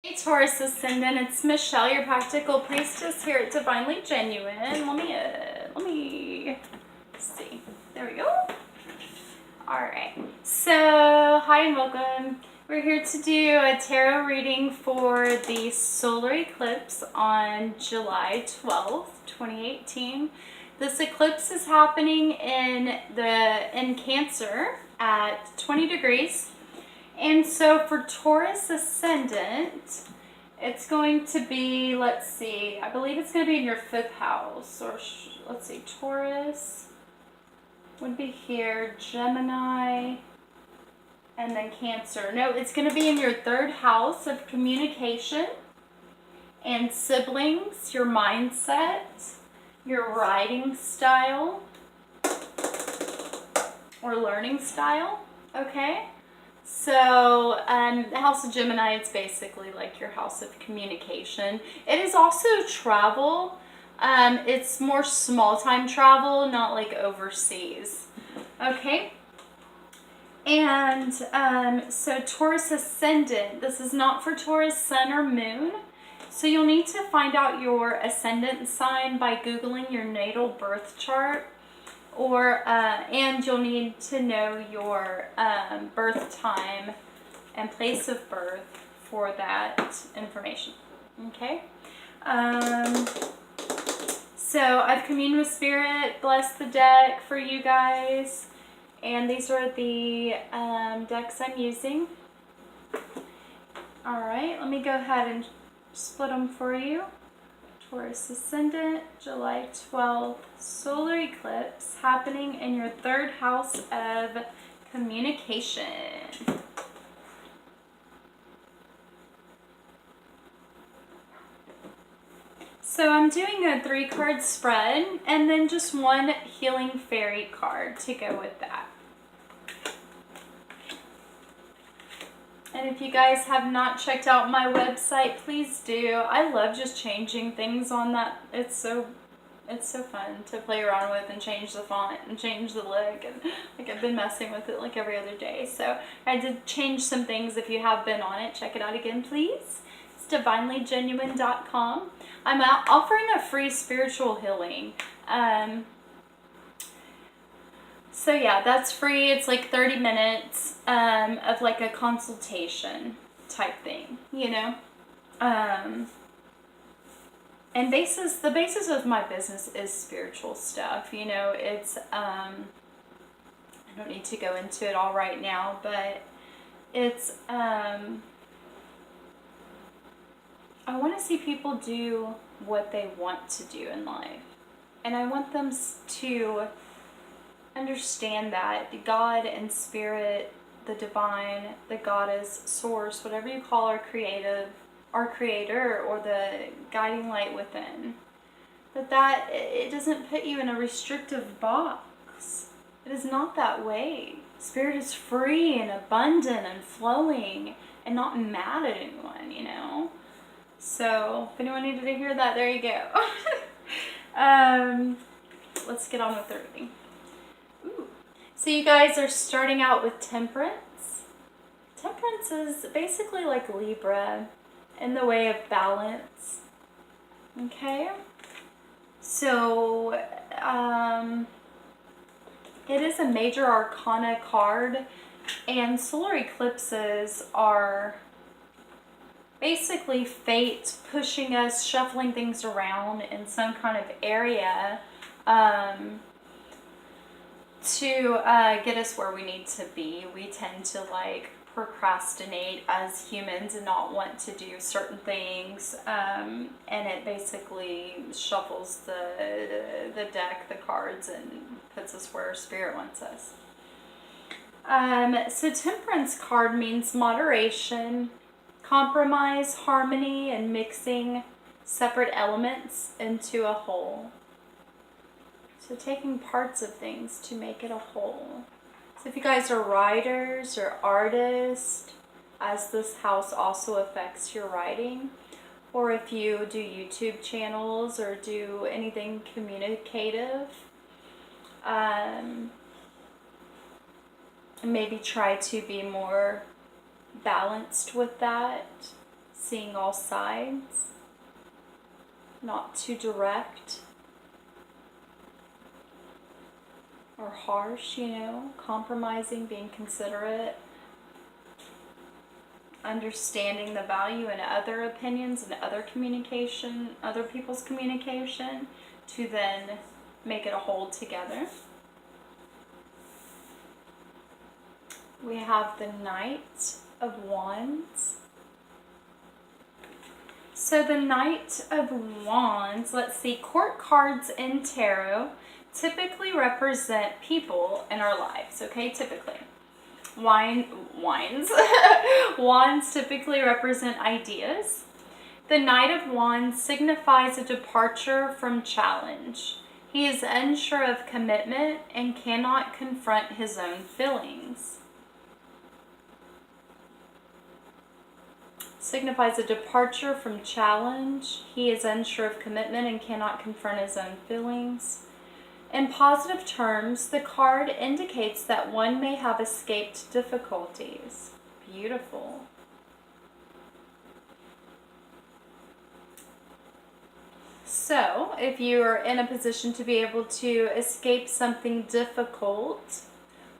Hey Taurus Ascendant, it's Michelle, your practical priestess here at Divinely Genuine. Let me see. There we go. Alright, so hi and welcome. We're here to do a tarot reading for the solar eclipse on July 12th, 2018. This eclipse is happening in Cancer at 20 degrees. And so for Taurus Ascendant, it's going to be, let's see, I believe it's going to be in your 5th house. Or let's see, Taurus would be here, Gemini, and then Cancer. No, it's going to be in your 3rd house of communication and siblings, your mindset, your writing style, or learning style, okay? So, the house of Gemini is basically like your house of communication. It is also travel. It's more small time travel, not like overseas. Okay? And so Taurus Ascendant, this is not for Taurus Sun or Moon. So you'll need to find out your ascendant sign by Googling your natal birth chart. And you'll need to know your birth time and place of birth for that information. Okay? So I've communed with Spirit, blessed the deck for you guys, and these are the decks I'm using. Alright, let me go ahead and split them for you. Taurus Ascendant, July 12th, solar eclipse happening in your 3rd house of communication. So I'm doing a 3-card spread and then just one healing fairy card to go with that. And if you guys have not checked out my website, please do. I love just changing things on that. It's so fun to play around with and change the font and change the look, and like I've been messing with it like every other day. So I did change some things. If you have been on it, check it out again, please. It's divinelygenuine.com. I'm offering a free spiritual healing. So yeah, that's free. It's like 30 minutes of like a consultation type thing, you know? And the basis of my business is spiritual stuff, you know? It's, I don't need to go into it all right now, but it's, I want to see people do what they want to do in life. And I want them to understand that God and Spirit, the divine, the goddess, source, whatever you call our creator, or the guiding light within, that it doesn't put you in a restrictive box. It is not that way. Spirit is free and abundant and flowing and not mad at anyone, you know? So if anyone needed to hear that, there you go. Let's get on with the reading. So you guys are starting out with Temperance. Temperance is basically like Libra in the way of balance. Okay? So, it is a major arcana card, and solar eclipses are basically fate pushing us, shuffling things around in some kind of area, to get us where we need to be. We tend to like procrastinate as humans and not want to do certain things, and it basically shuffles the deck, the cards, and puts us where Spirit wants us. So Temperance card means moderation, compromise, harmony, and mixing separate elements into a whole. So taking parts of things to make it a whole. So if you guys are writers or artists, as this house also affects your writing, or if you do YouTube channels or do anything communicative, maybe try to be more balanced with that. seeing all sides, not too direct or harsh, you know, compromising, being considerate, understanding the value in other opinions and other communication, other people's communication, to then make it a whole together. We have the Knight of Wands. So the Knight of Wands, let's see, court cards in tarot typically represent people in our lives, okay, typically. Wands typically represent ideas. The Knight of Wands signifies a departure from challenge. He is unsure of commitment and cannot confront his own feelings. Signifies a departure from challenge. He is unsure of commitment and cannot confront his own feelings. In positive terms, the card indicates that one may have escaped difficulties. Beautiful. So, if you are in a position to be able to escape something difficult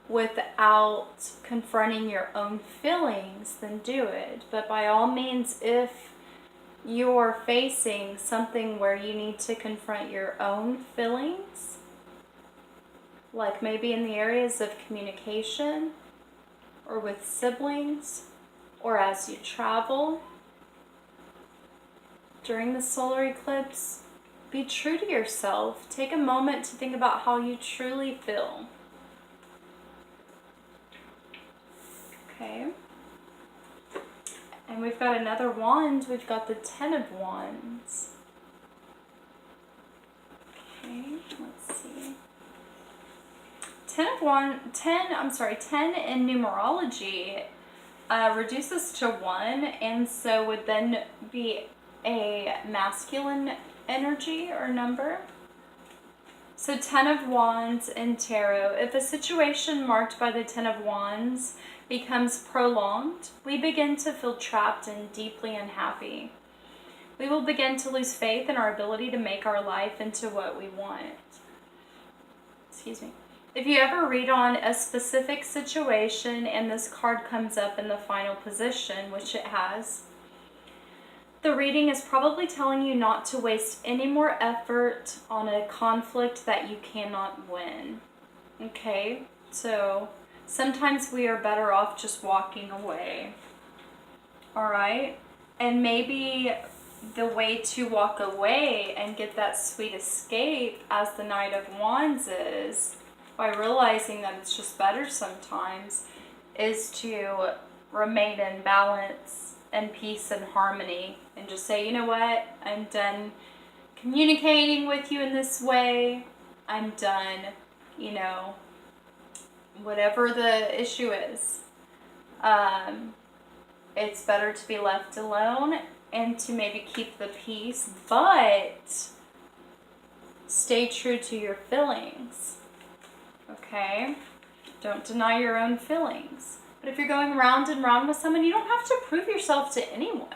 without confronting your own feelings, then do it. But by all means, if you're facing something where you need to confront your own feelings, like maybe in the areas of communication or with siblings or as you travel during the solar eclipse, be true to yourself. Take a moment to think about how you truly feel. Okay. And we've got another wand. We've got the Ten of Wands. Okay, let's see. 10 in numerology reduces to 1, and so would then be a masculine energy or number. So 10 of Wands in tarot. If a situation marked by the 10 of Wands becomes prolonged, we begin to feel trapped and deeply unhappy. We will begin to lose faith in our ability to make our life into what we want. Excuse me. If you ever read on a specific situation and this card comes up in the final position, which it has, the reading is probably telling you not to waste any more effort on a conflict that you cannot win. Okay? So sometimes we are better off just walking away. Alright? And maybe the way to walk away and get that sweet escape, as the Knight of Wands is, by realizing that it's just better sometimes, is to remain in balance and peace and harmony and just say, you know what, I'm done communicating with you in this way. I'm done, you know, whatever the issue is. It's better to be left alone and to maybe keep the peace, but stay true to your feelings. Okay? Don't deny your own feelings. But if you're going round and round with someone, you don't have to prove yourself to anyone.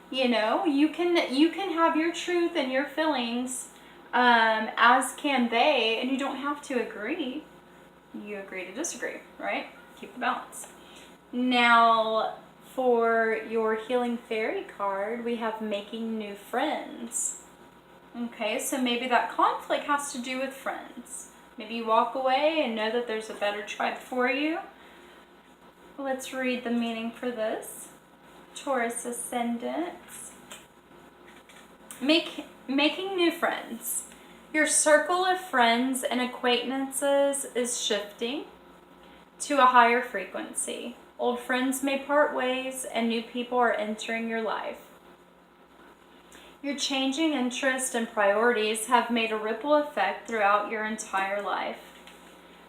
You know, you can have your truth and your feelings, as can they, and you don't have to agree. You agree to disagree, right? Keep the balance. Now, for your Healing Fairy card, we have Making New Friends. Okay, so maybe that conflict has to do with friends. Maybe you walk away and know that there's a better tribe for you. Let's read the meaning for this. Taurus Ascendant. Making new friends. Your circle of friends and acquaintances is shifting to a higher frequency. Old friends may part ways and new people are entering your life. Your changing interests and priorities have made a ripple effect throughout your entire life.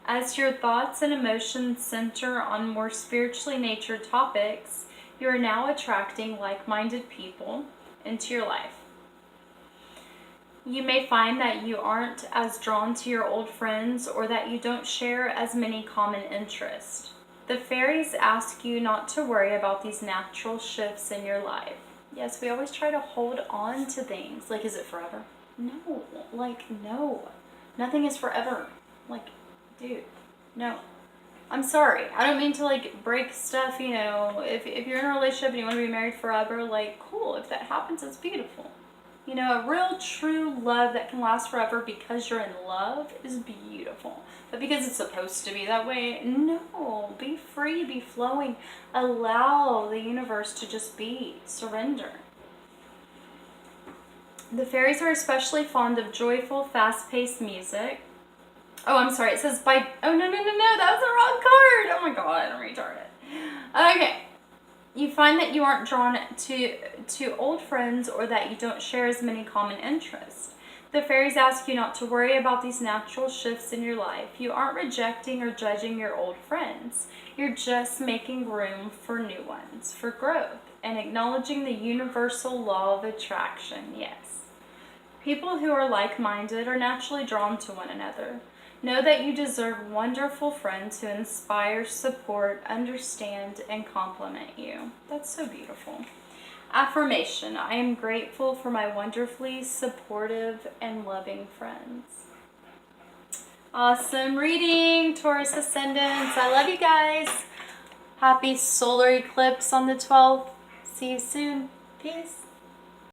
As your thoughts and emotions center on more spiritually natured topics, you are now attracting like-minded people into your life. You may find that you aren't as drawn to your old friends or that you don't share as many common interests. The fairies ask you not to worry about these natural shifts in your life. Yes, we always try to hold on to things. Like, is it forever? No. Like, no. Nothing is forever. Like, dude, no. I'm sorry. I don't mean to, like, break stuff, you know. If you're in a relationship and you want to be married forever, like, cool. If that happens, it's beautiful. You know, a real, true love that can last forever because you're in love is beautiful. But because it's supposed to be that way, no. Be free, be flowing. Allow the universe to just be. Surrender. The fairies are especially fond of joyful, fast-paced music. Oh, I'm sorry. It says by... Oh, no. That was the wrong card. Oh, my God. I'm retarded. Okay. You find that you aren't drawn to old friends or that you don't share as many common interests. The fairies ask you not to worry about these natural shifts in your life. You aren't rejecting or judging your old friends. You're just making room for new ones, for growth, and acknowledging the universal law of attraction. Yes. People who are like-minded are naturally drawn to one another. Know that you deserve wonderful friends who inspire, support, understand, and compliment you. That's so beautiful. Affirmation. I am grateful for my wonderfully supportive and loving friends. Awesome reading, Taurus Ascendants. I love you guys. Happy solar eclipse on the 12th. See you soon. Peace.